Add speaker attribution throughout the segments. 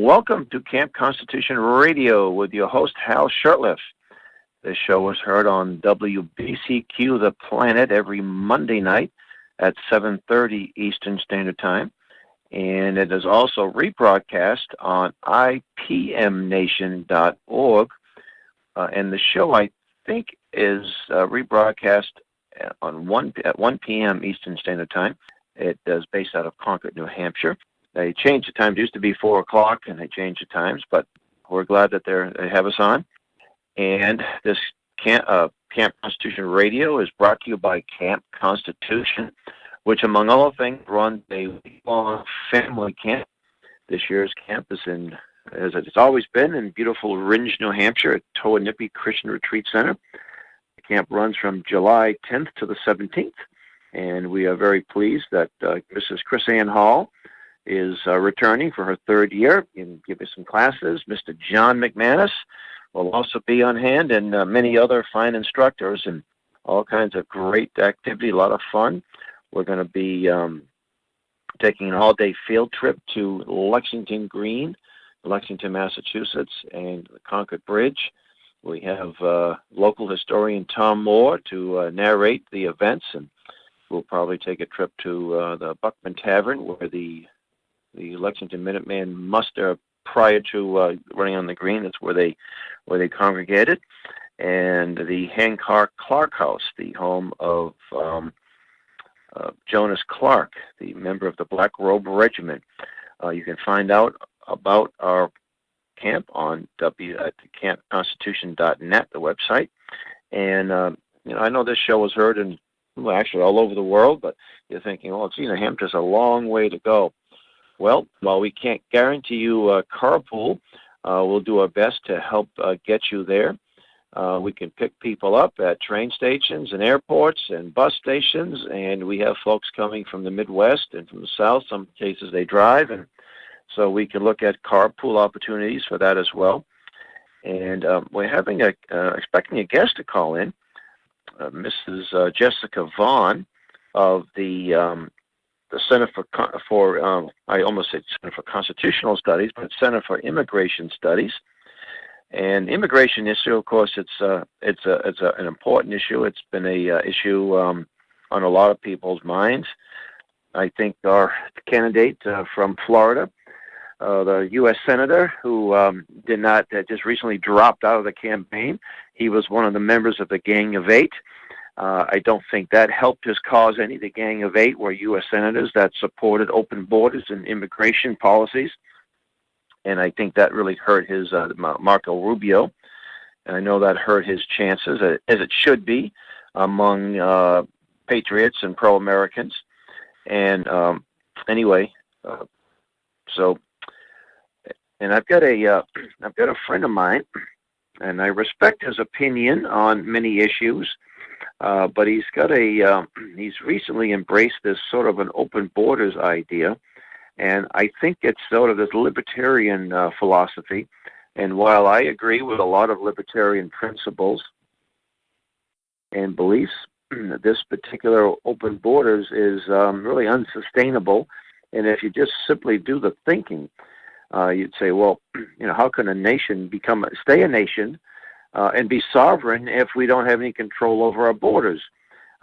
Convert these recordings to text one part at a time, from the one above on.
Speaker 1: Welcome to Camp Constitution Radio with your host, Hal Shurtleff. This show is heard on WBCQ The Planet every Monday night at 7:30 Eastern Standard Time. And it is also rebroadcast on IPMNation.org. And the show, I think, is rebroadcast at 1 p.m. Eastern Standard Time. It is based out of Concord, New Hampshire. They changed the time. It used to be 4 o'clock, and they changed the times, but we're glad that they have us on. And this Camp Constitution Radio is brought to you by Camp Constitution, which, among other things, runs a week-long family camp. This year's camp is as it's always been, in beautiful Ringe, New Hampshire, at Toanippie Christian Retreat Center. The camp runs from July 10th to the 17th, and we are very pleased that Mrs. Chris Ann Hall is returning for her third year and give us some classes. Mr. John McManus will also be on hand, and many other fine instructors, and all kinds of great activity, a lot of fun. We're going to be taking an all-day field trip to Lexington Green, Lexington, Massachusetts, and the Concord Bridge. We have local historian Tom Moore to narrate the events, and we'll probably take a trip to the Buckman Tavern, where the Lexington Minutemen muster prior to running on the green. That's where they congregated, and the Hancock Clark House, the home of Jonas Clark, the member of the Black Robe Regiment. You can find out about our camp on campconstitution.net, the website. And I know this show was heard in actually all over the world, but you're thinking, oh, it's New Hampshire's a long way to go. Well, while we can't guarantee you a carpool, we'll do our best to help get you there. We can pick people up at train stations and airports and bus stations, and we have folks coming from the Midwest and from the South. Some cases they drive, and so we can look at carpool opportunities for that as well. And we're expecting a guest to call in, Mrs. Jessica Vaughn of the Center for I almost said Center for Constitutional Studies, but Center for Immigration Studies. And immigration issue, of course, it's an important issue. It's been a issue on a lot of people's minds. I think our candidate from Florida, the U.S. Senator, who did not just recently dropped out of the campaign. He was one of the members of the Gang of Eight. I don't think that helped his cause any. The Gang of Eight were U.S. senators that supported open borders and immigration policies, and I think that really hurt his Marco Rubio, and I know that hurt his chances, as it should be, among patriots and pro-Americans. And anyway, and I've got a friend of mine, and I respect his opinion on many issues. But he's recently embraced this sort of an open borders idea, and I think it's sort of this libertarian philosophy. And while I agree with a lot of libertarian principles and beliefs, this particular open borders is really unsustainable. And if you just simply do the thinking, you'd say, well, how can a nation stay a nation and be sovereign if we don't have any control over our borders?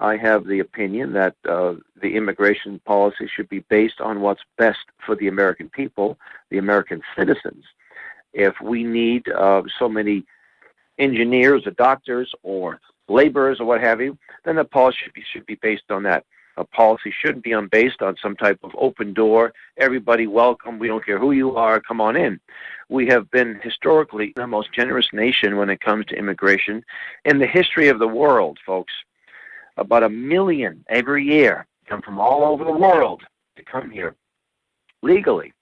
Speaker 1: I have the opinion that the immigration policy should be based on what's best for the American people, the American citizens. If we need so many engineers or doctors or laborers or what have you, then the policy should be based on that. A policy shouldn't be based on some type of open door, everybody welcome, we don't care who you are, come on in. We have been historically the most generous nation when it comes to immigration in the history of the world, folks. About 1 million every year come from all over the world to come here legally.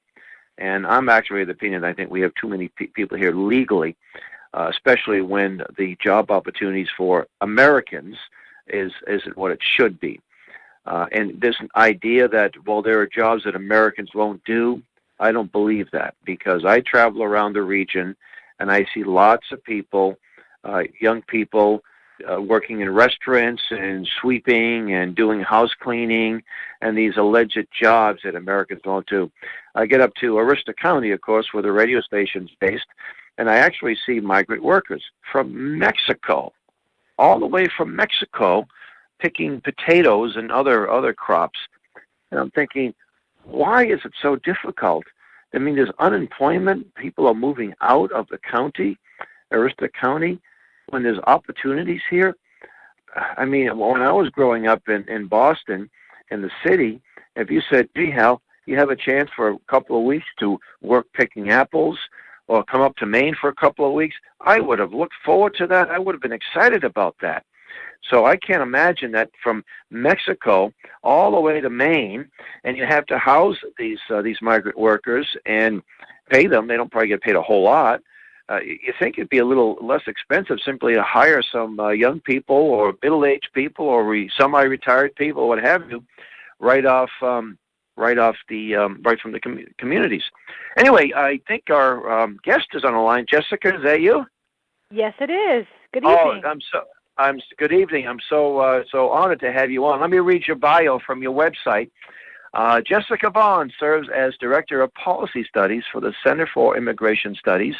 Speaker 1: And I'm actually of the opinion I think we have too many people here legally, especially when the job opportunities for Americans isn't what it should be. And this idea that, well, there are jobs that Americans won't do, I don't believe that, because I travel around the region and I see lots of people, young people working in restaurants and sweeping and doing house cleaning and these alleged jobs that Americans don't do. I get up to Arista County, of course, where the radio station's based, and I actually see migrant workers from Mexico, all the way from Mexico, picking potatoes and other crops. And I'm thinking, why is it so difficult? I mean, there's unemployment. People are moving out of the county, Arista County, when there's opportunities here. I mean, when I was growing up in Boston, in the city, if you said, gee, Hal, you have a chance for a couple of weeks to work picking apples or come up to Maine for a couple of weeks, I would have looked forward to that. I would have been excited about that. So I can't imagine that from Mexico all the way to Maine, and you have to house these migrant workers and pay them. They don't probably get paid a whole lot. You think it'd be a little less expensive simply to hire some young people or middle-aged people or semi-retired people, or what have you, right from the communities. Anyway, I think our guest is on the line. Jessica, is that you?
Speaker 2: Yes, it is. Good evening.
Speaker 1: Good evening. I'm so honored to have you on. Let me read your bio from your website. Jessica Vaughn serves as Director of Policy Studies for the Center for Immigration Studies,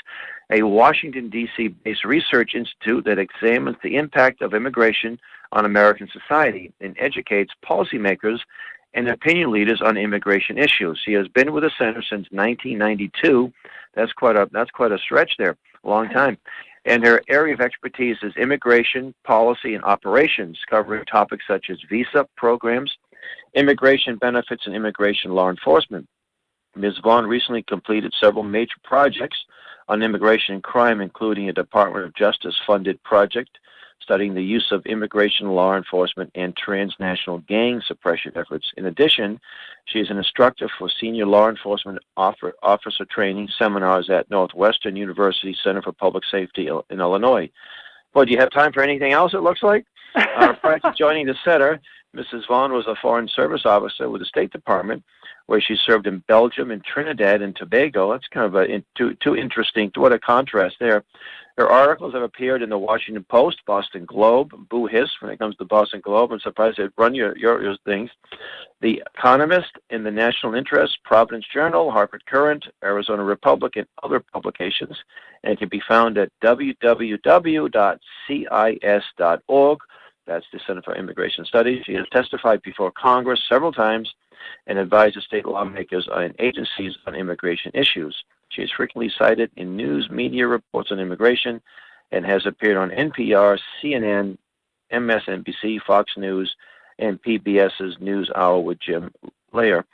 Speaker 1: a Washington, D.C.-based research institute that examines the impact of immigration on American society and educates policymakers and opinion leaders on immigration issues. She has been with the center since 1992. That's quite a stretch there, a long time. And her area of expertise is immigration, policy, and operations, covering topics such as visa programs, immigration benefits, and immigration law enforcement. Ms. Vaughn recently completed several major projects on immigration and crime, including a Department of Justice-funded project studying the use of immigration law enforcement and transnational gang suppression efforts. In addition, she is an instructor for senior law enforcement officer training seminars at Northwestern University Center for Public Safety in Illinois. Boy, do you have time for anything else, it looks like? Prior to joining the center, Mrs. Vaughn was a Foreign Service officer with the State Department, where she served in Belgium and Trinidad and Tobago. That's kind of too interesting. What a contrast there. Her articles have appeared in the Washington Post, Boston Globe, Boo Hiss, when it comes to Boston Globe. I'm surprised they'd run your things. The Economist, in the National Interest, Providence Journal, Hartford Courant, Arizona Republic, and other publications. And it can be found at www.cis.org. That's the Center for Immigration Studies. She has testified before Congress several times and advises state lawmakers and agencies on immigration issues. She is frequently cited in news media reports on immigration and has appeared on NPR, CNN, MSNBC, Fox News, and PBS's NewsHour with Jim Lair.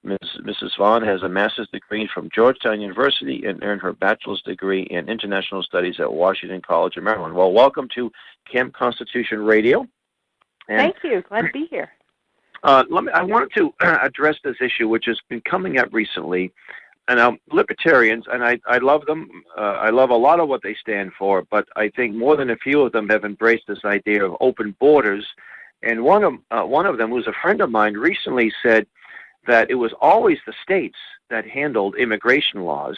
Speaker 1: Mrs. Vaughn has a master's degree from Georgetown University and earned her bachelor's degree in international studies at Washington College of Maryland. Well, welcome to Camp Constitution Radio.
Speaker 2: And thank you. Glad to be here.
Speaker 1: I wanted to address this issue, which has been coming up recently. And libertarians, and I love them. I love a lot of what they stand for, but I think more than a few of them have embraced this idea of open borders. And one of them, who's a friend of mine, recently said that it was always the states that handled immigration laws,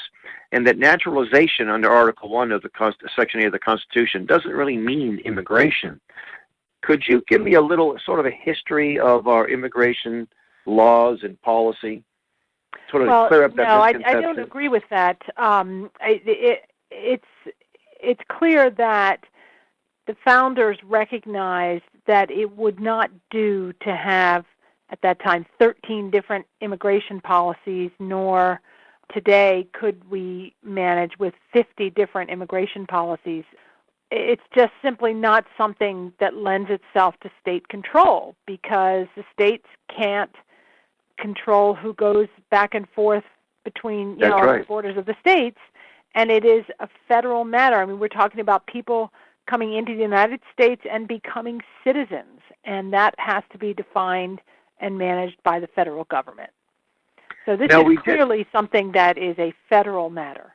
Speaker 1: and that naturalization under Article 1 of the Section 8 of the Constitution doesn't really mean immigration. Could you give me a little sort of a history of our immigration laws and policy? Sort of clear up that misconception.
Speaker 2: I don't agree with that. It's clear that the founders recognized that it would not do to have, at that time, 13 different immigration policies, nor today could we manage with 50 different immigration policies. It's just simply not something that lends itself to state control, because the states can't control who goes back and forth between the borders of the states, and it is a federal matter. I mean, we're talking about people coming into the United States and becoming citizens, and that has to be defined and managed by the federal government. So this is clearly something that is a federal matter.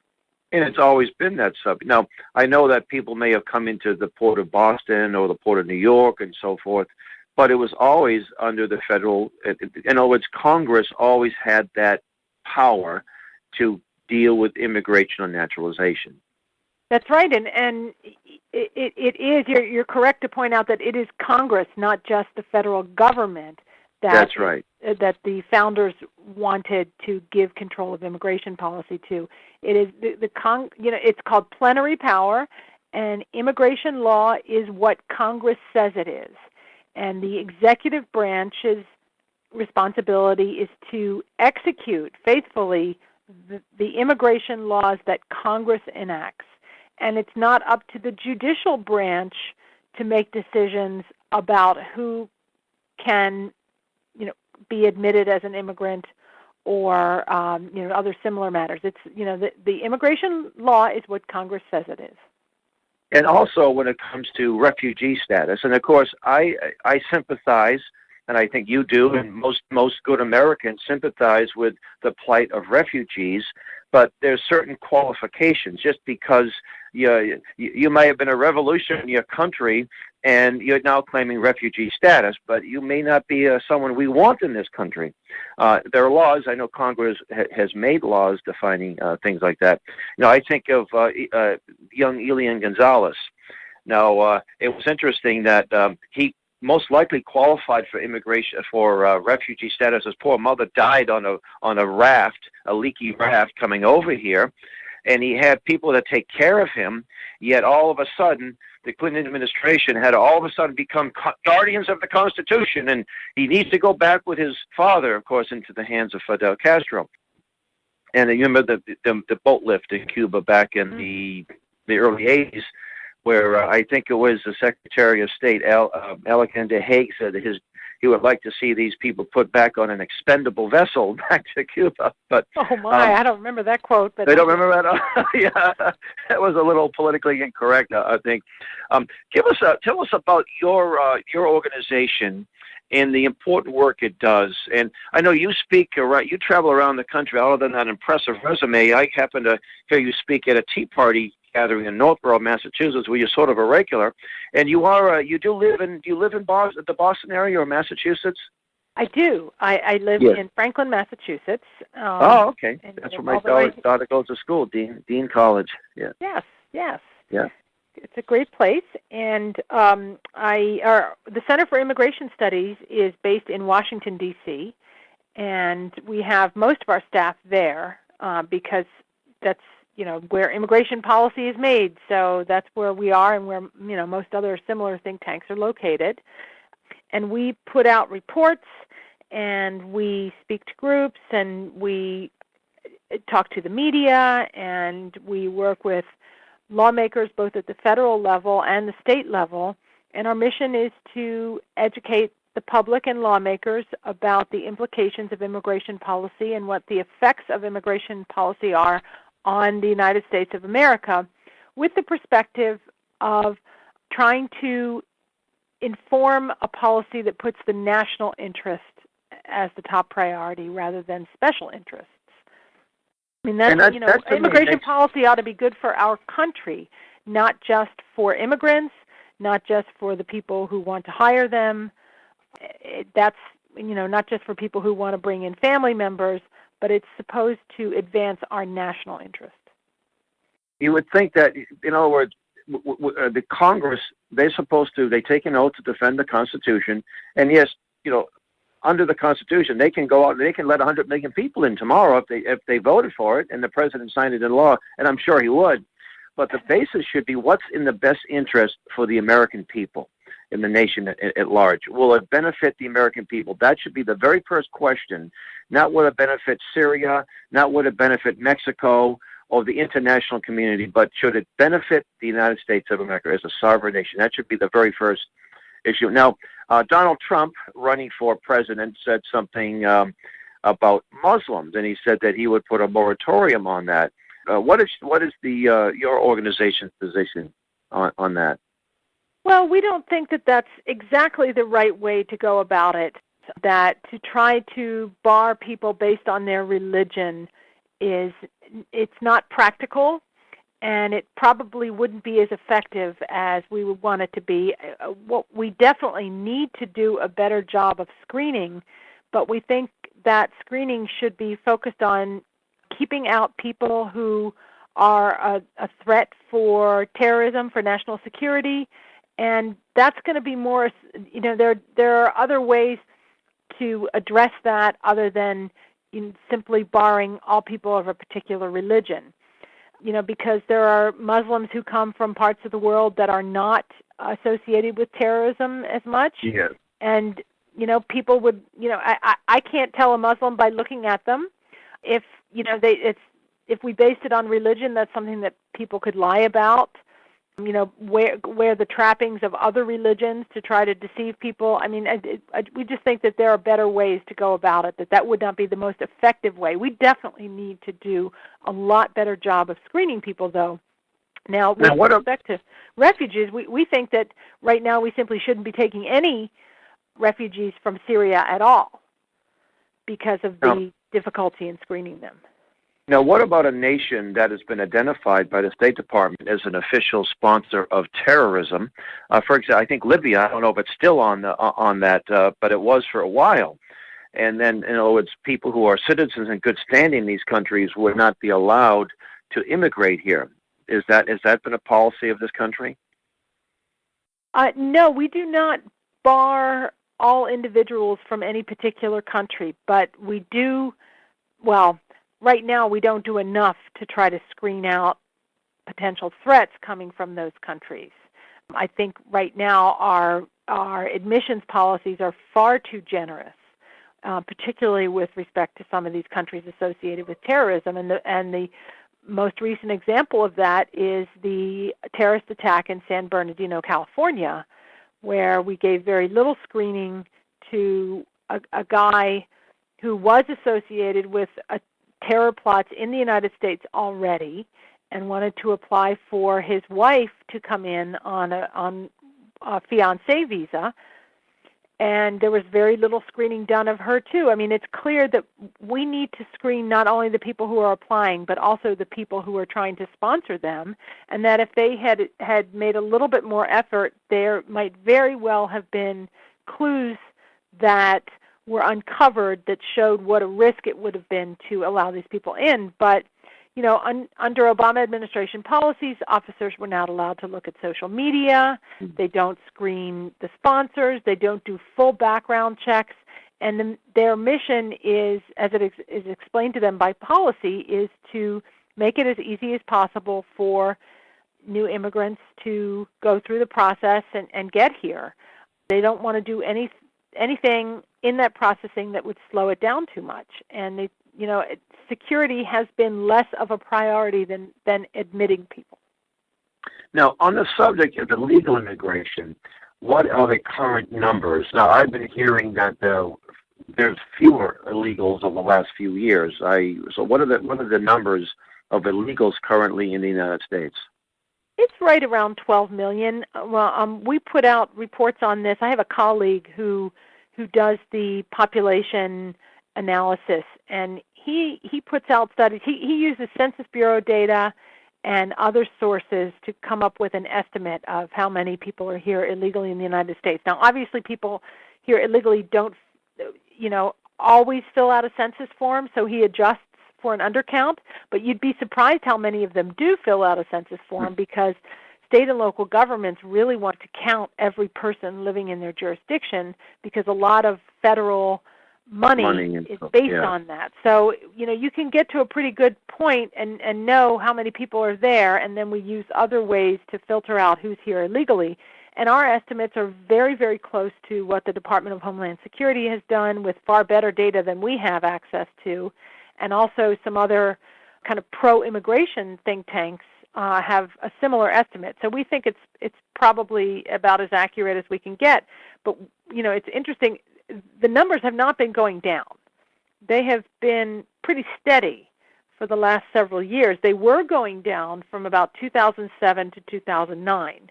Speaker 1: And it's always been that subject. Now, I know that people may have come into the Port of Boston or the Port of New York and so forth, but it was always under the federal, in other words, Congress always had that power to deal with immigration or naturalization.
Speaker 2: That's right, and it is. You're correct to point out that it is Congress, not just the federal government,
Speaker 1: That's right.
Speaker 2: that the founders wanted to give control of immigration policy to. It is it's called plenary power, and immigration law is what Congress says it is, and the executive branch's responsibility is to execute faithfully the immigration laws that Congress enacts. And it's not up to the judicial branch to make decisions about who can, be admitted as an immigrant or, other similar matters. It's, the immigration law is what Congress says it is.
Speaker 1: And also when it comes to refugee status, and of course I sympathize, and I think you do, and most good Americans sympathize with the plight of refugees, but there's certain qualifications. Just because you may have been a revolution in your country and you're now claiming refugee status, but you may not be someone we want in this country. There are laws. I know Congress has made laws defining things like that. I think of young Elian Gonzalez. Now, it was interesting that he most likely qualified for immigration for refugee status. His poor mother died on a raft, a leaky raft, coming over here, and he had people to take care of him. Yet all of a sudden, the Clinton administration had all of a sudden become guardians of the Constitution, and he needs to go back with his father, of course, into the hands of Fidel Castro. And you remember the boat lift in Cuba back in the early '80s. Where I think it was the Secretary of State, Alexander Haig, said that he would like to see these people put back on an expendable vessel back to Cuba. But
Speaker 2: oh my, I don't remember that quote. But
Speaker 1: they don't remember that. Yeah, that was a little politically incorrect, I think. Tell us about your organization and the important work it does. And I know you speak, you travel around the country. Other than that impressive resume, I happen to hear you speak at a Tea Party gathering in Northborough, Massachusetts, where you're sort of a regular. And you live in the Boston area or Massachusetts?
Speaker 2: I do. I live in Franklin, Massachusetts.
Speaker 1: Okay. That's where my daughter goes to school, Dean College. Yeah.
Speaker 2: Yes.
Speaker 1: Yeah.
Speaker 2: It's a great place, and the Center for Immigration Studies is based in Washington, D.C., and we have most of our staff there because that's where immigration policy is made. So that's where we are, and where most other similar think tanks are located. And we put out reports, and we speak to groups, and we talk to the media, and we work with lawmakers both at the federal level and the state level. And our mission is to educate the public and lawmakers about the implications of immigration policy and what the effects of immigration policy are on the United States of America, with the perspective of trying to inform a policy that puts the national interest as the top priority rather than special interests. I mean, immigration policy ought to be good for our country, not just for immigrants, not just for the people who want to hire them. That's, not just for people who want to bring in family members, but it's supposed to advance our national interest.
Speaker 1: You would think that, in other words, the Congress, they take an oath to defend the Constitution, and yes, under the Constitution, they can go out and they can let 100 million people in tomorrow if they voted for it and the president signed it in law, and I'm sure he would. But the basis should be what's in the best interest for the American people in the nation at large. Will it benefit the American people? That should be the very first question. Not would it benefit Syria, not would it benefit Mexico or the international community, but should it benefit the United States of America as a sovereign nation? That should be the very first issue. Now, Donald Trump, running for president, said something about Muslims, and he said that he would put a moratorium on that. What is your organization's position on that?
Speaker 2: Well, we don't think that that's exactly the right way to go about it, that to try to bar people based on their religion it's not practical, and it probably wouldn't be as effective as we would want it to be. What we definitely need to do a better job of screening, but we think that screening should be focused on keeping out people who are a threat for terrorism, for national security, and that's going to be more, there are other ways to address that other than simply barring all people of a particular religion. Because there are Muslims who come from parts of the world that are not associated with terrorism as much.
Speaker 1: Yes.
Speaker 2: And, people would, I can't tell a Muslim by looking at them. If, if we based it on religion, that's something that people could lie about. Wear the trappings of other religions to try to deceive people. I mean, we just think that there are better ways to go about it, that would not be the most effective way. We definitely need to do a lot better job of screening people, though. Now, with respect to refugees, we think that right now we simply shouldn't be taking any refugees from Syria at all because of the difficulty in screening them.
Speaker 1: Now, what about a nation that has been identified by the State Department as an official sponsor of terrorism? For example, I think Libya. I don't know if it's still on that, but it was for a while. And then, it's people who are citizens in good standing in these countries would not be allowed to immigrate here. Has that been a policy of this country?
Speaker 2: No, we do not bar all individuals from any particular country, but we do, right now, we don't do enough to try to screen out potential threats coming from those countries. I think right now our admissions policies are far too generous, particularly with respect to some of these countries associated with terrorism. And the most recent example of that is the terrorist attack in San Bernardino, California, where we gave very little screening to a guy who was associated with terror plots in the United States already and wanted to apply for his wife to come in on a fiancé visa. And there was very little screening done of her, too. I mean, it's clear that we need to screen not only the people who are applying, but also the people who are trying to sponsor them, and that if they had made a little bit more effort, there might very well have been clues that were uncovered that showed what a risk it would have been to allow these people in. But, under Obama administration policies, officers were not allowed to look at social media. They don't screen the sponsors. They don't do full background checks. And their mission is, as it is explained to them by policy, is to make it as easy as possible for new immigrants to go through the process and get here. They don't want to do anything in that processing that would slow it down too much. And security has been less of a priority than admitting people.
Speaker 1: Now, on the subject of illegal immigration, what are the current numbers? Now, I've been hearing that there's fewer illegals over the last few years. So what are the numbers of illegals currently in the United States?
Speaker 2: It's right around 12 million. We put out reports on this. I have a colleague who does the population analysis, and he puts out studies. He uses Census Bureau data and other sources to come up with an estimate of how many people are here illegally in the United States. Now, obviously, people here illegally don't, always fill out a census form, so he adjusts for an undercount, but you'd be surprised how many of them do fill out a census form because state and local governments really want to count every person living in their jurisdiction because a lot of federal money is based on that. So, you can get to a pretty good point and know how many people are there, and then we use other ways to filter out who's here illegally. And our estimates are very, very close to what the Department of Homeland Security has done with far better data than we have access to. And also some other kind of pro-immigration think tanks have a similar estimate. So we think it's probably about as accurate as we can get. But, it's interesting. The numbers have not been going down. They have been pretty steady for the last several years. They were going down from about 2007 to 2009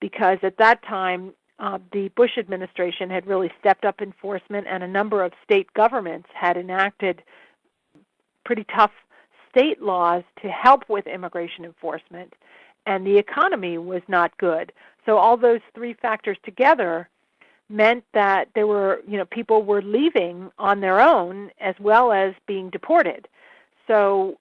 Speaker 2: because at that time the Bush administration had really stepped up enforcement, and a number of state governments had enacted pretty tough state laws to help with immigration enforcement, and the economy was not good. So all those three factors together meant that there were, people were leaving on their own as well as being deported. So,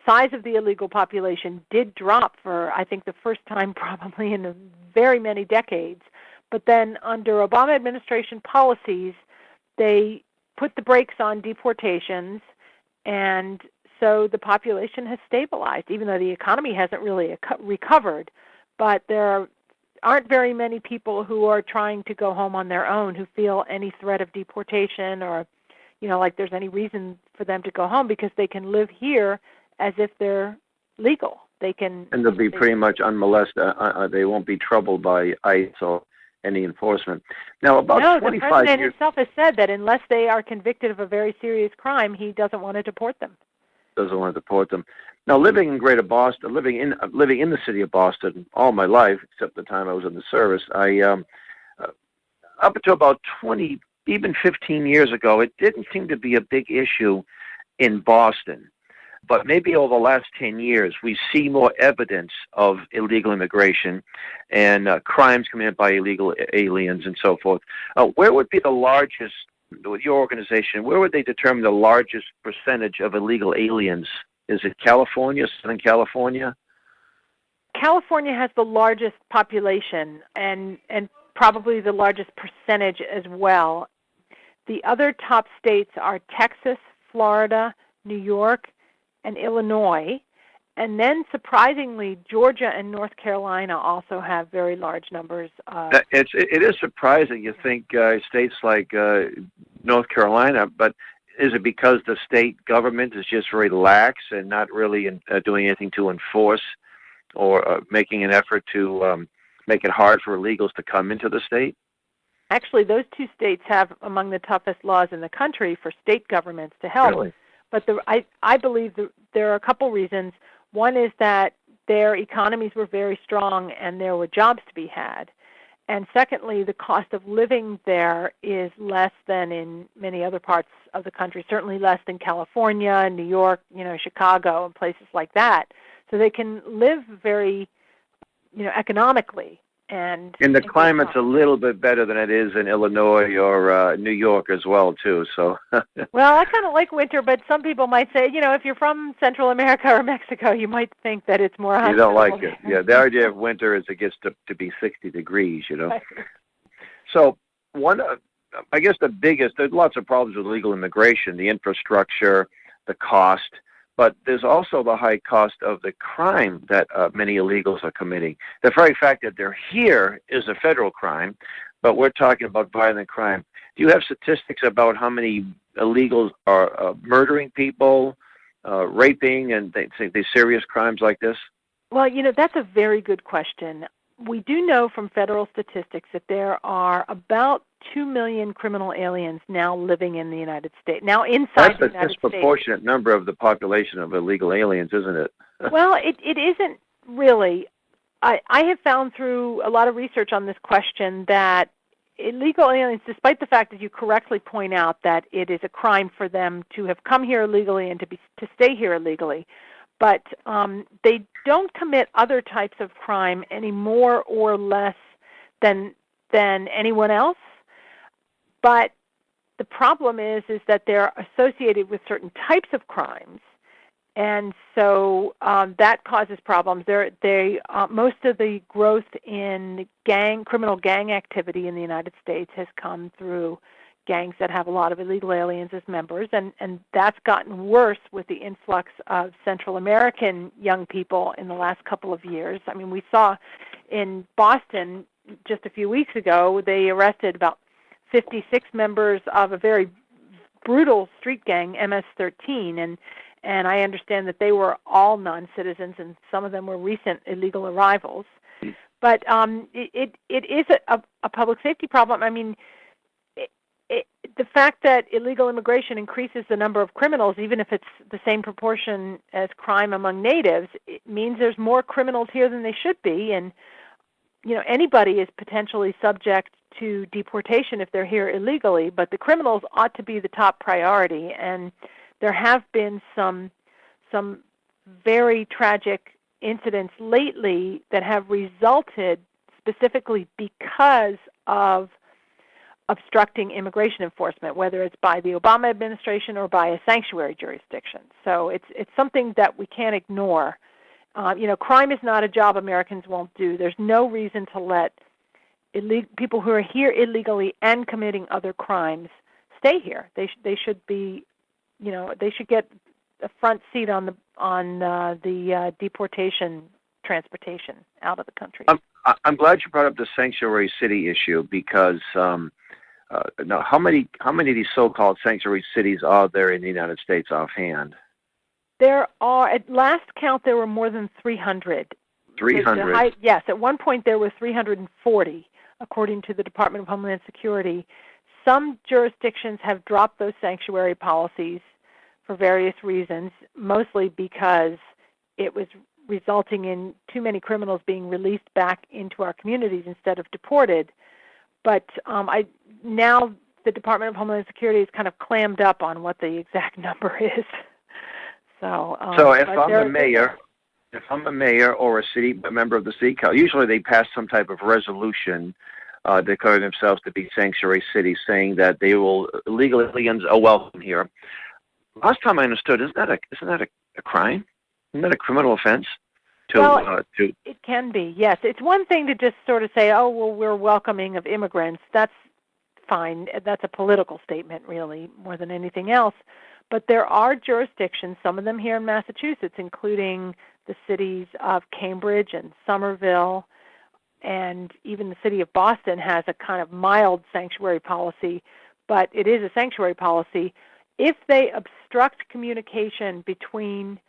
Speaker 2: size of the illegal population did drop for, I think, the first time probably in very many decades. But then under Obama administration policies, they put the brakes on deportations, and so the population has stabilized, even though the economy hasn't really recovered. But there aren't very many people who are trying to go home on their own who feel any threat of deportation or, like there's any reason for them to go home, because they can live here as if they're legal. And
Speaker 1: they'll be pretty much unmolested. They won't be troubled by ICE or any enforcement. Now, about 25 years...
Speaker 2: the president himself has said that unless they are convicted of a very serious crime, he doesn't want to deport them. Now, living in Greater Boston, living in the city of Boston all my life, except the time I was in the service, I up until about 20, even 15 years ago, it didn't seem to be a big issue in Boston. But maybe over the last 10 years, we see more evidence of illegal immigration and crimes committed by illegal aliens and so forth. Where would be the largest, with your organization, where would they determine the largest percentage of illegal aliens? Is it California, Southern California? California has the largest population and probably the largest percentage as well. The other top states are Texas, Florida, New York, and Illinois. And then, surprisingly, Georgia and North Carolina also have very large numbers.
Speaker 1: It is surprising. You think states like North Carolina, but is it because the state government is just very lax and not really doing anything to enforce or making an effort to make it hard for illegals to come into the state?
Speaker 2: Actually, those two states have among the toughest laws in the country for state governments to help.
Speaker 1: Really?
Speaker 2: But I believe there are a couple reasons. One is that their economies were very strong and there were jobs to be had. And secondly, the cost of living there is less than in many other parts of the country, certainly less than California and New York, Chicago and places like that. So they can live very, economically. And
Speaker 1: the climate's a little bit better than it is in Illinois or New York as well, too. So.
Speaker 2: Well, I kind of like winter, but some people might say, if you're from Central America or Mexico, you might think that it's more hospitable.
Speaker 1: You don't like it. Yeah, the idea of winter is it gets to be 60 degrees,
Speaker 2: Right.
Speaker 1: So I guess there's lots of problems with illegal immigration, the infrastructure, the cost. But there's also the high cost of the crime that many illegals are committing. The very fact that they're here is a federal crime, but we're talking about violent crime. Do you have statistics about how many illegals are murdering people, raping, and they serious crimes like this?
Speaker 2: Well, that's a very good question. We do know from federal statistics that there are about 2 million criminal aliens now living in the United States, now inside the United States.
Speaker 1: That's a disproportionate number of the population of illegal aliens, isn't it?
Speaker 2: Well, it isn't really. I have found through a lot of research on this question that illegal aliens, despite the fact that you correctly point out that it is a crime for them to have come here illegally and to stay here illegally, but they don't commit other types of crime any more or less than anyone else. But the problem is that they're associated with certain types of crimes, and so that causes problems. Most of the growth in criminal gang activity in the United States has come through gangs that have a lot of illegal aliens as members, and that's gotten worse with the influx of Central American young people in the last couple of years. I mean, we saw in Boston just a few weeks ago, they arrested about 56 members of a very brutal street gang, MS-13, and I understand that they were all non-citizens, and some of them were recent illegal arrivals. But it is a public safety problem. I mean, the fact that illegal immigration increases the number of criminals, even if it's the same proportion as crime among natives, it means there's more criminals here than they should be, and anybody is potentially subject to deportation if they're here illegally, but the criminals ought to be the top priority, and there have been some very tragic incidents lately that have resulted specifically because of obstructing immigration enforcement, whether it's by the Obama administration or by a sanctuary jurisdiction. So it's something that we can't ignore. Crime is not a job Americans won't do. There's no reason to let people who are here illegally and committing other crimes stay here. They should be, they should get a front seat on the deportation transportation out of the country.
Speaker 1: I'm glad you brought up the sanctuary city issue because now how many of these so-called sanctuary cities are there in the United States offhand?
Speaker 2: There are, at last count, there were more than 300.
Speaker 1: 300?
Speaker 2: Yes, at one point there were 340, according to the Department of Homeland Security. Some jurisdictions have dropped those sanctuary policies for various reasons, mostly because it was resulting in too many criminals being released back into our communities instead of deported. But now the Department of Homeland Security has kind of clammed up on what the exact number is. So
Speaker 1: if I'm a mayor or a member of the city council, usually they pass some type of resolution declaring themselves to be sanctuary cities, saying that they will illegal aliens are welcome here. Last time I understood, isn't that a crime? Isn't that a criminal offense?
Speaker 2: It can be, yes. It's one thing to just sort of say, oh, well, we're welcoming of immigrants. That's fine. That's a political statement, really, more than anything else. But there are jurisdictions, some of them here in Massachusetts, including the cities of Cambridge and Somerville, and even the city of Boston has a kind of mild sanctuary policy, but it is a sanctuary policy. If they obstruct communication between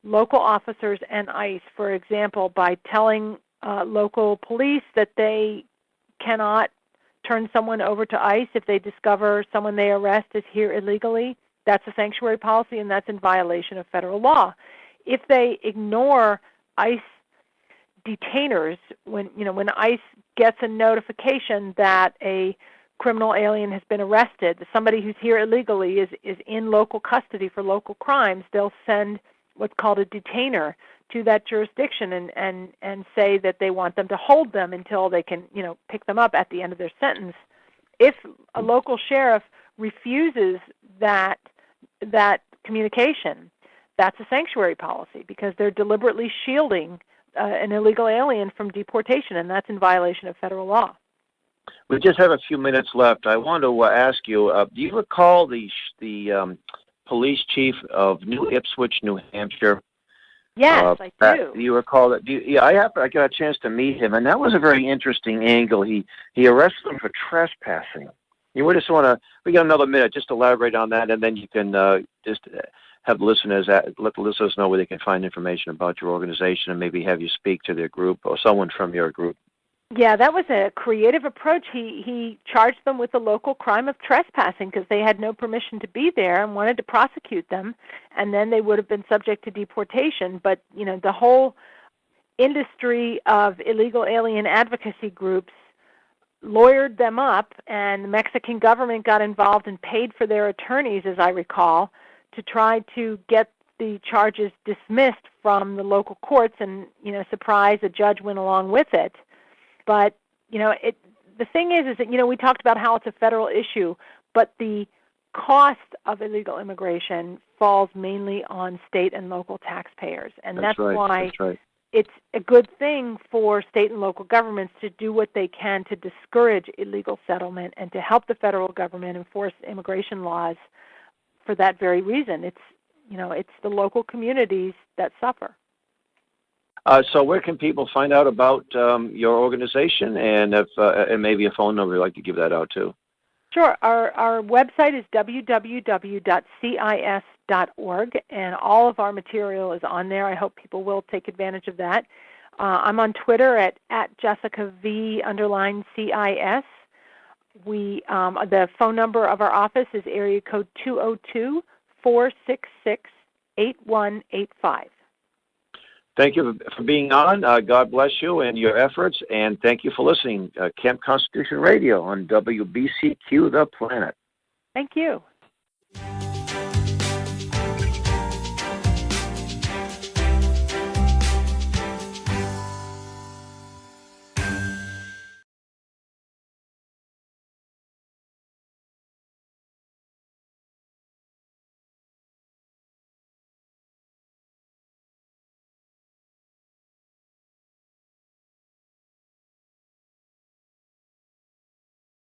Speaker 2: local officers and ICE, for example, by telling local police that they cannot turn someone over to ICE if they discover someone they arrest is here illegally, that's a sanctuary policy, and that's in violation of federal law. If they ignore ICE detainers, when ICE gets a notification that a criminal alien has been arrested, somebody who's here illegally is in local custody for local crimes, they'll send what's called a detainer to that jurisdiction and say that they want them to hold them until they can, pick them up at the end of their sentence. If a local sheriff refuses that communication, that's a sanctuary policy because they're deliberately shielding an illegal alien from deportation, and that's in violation of federal law.
Speaker 1: We just have a few minutes left. I want to ask you, do you recall the police chief of New Ipswich, New Hampshire?
Speaker 2: Yes, I do.
Speaker 1: Do you recall that? I got a chance to meet him, and that was a very interesting angle. He arrested him for trespassing. We got another minute, just elaborate on that, and then you can just have let the listeners know where they can find information about your organization and maybe have you speak to their group or someone from your group.
Speaker 2: Yeah, that was a creative approach. He charged them with the local crime of trespassing because they had no permission to be there and wanted to prosecute them, and then they would have been subject to deportation. But, the whole industry of illegal alien advocacy groups lawyered them up, and the Mexican government got involved and paid for their attorneys, as I recall, to try to get the charges dismissed from the local courts, and, surprise, a judge went along with it. But, the thing is that, we talked about how it's a federal issue, but the cost of illegal immigration falls mainly on state and local taxpayers. And that's why it's a good thing for state and local governments to do what they can to discourage illegal settlement and to help the federal government enforce immigration laws for that very reason. It's the local communities that suffer.
Speaker 1: So where can people find out about your organization, and if and maybe a phone number you'd like to give that out too?
Speaker 2: Sure. Our website is www.cis.org, and all of our material is on there. I hope people will take advantage of that. I'm on Twitter at Jessica V_CIS. The phone number of our office is area code 202-466-8185.
Speaker 1: Thank you for being on. God bless you and your efforts, and thank you for listening. Camp Constitution Radio on WBCQ The Planet.
Speaker 2: Thank you.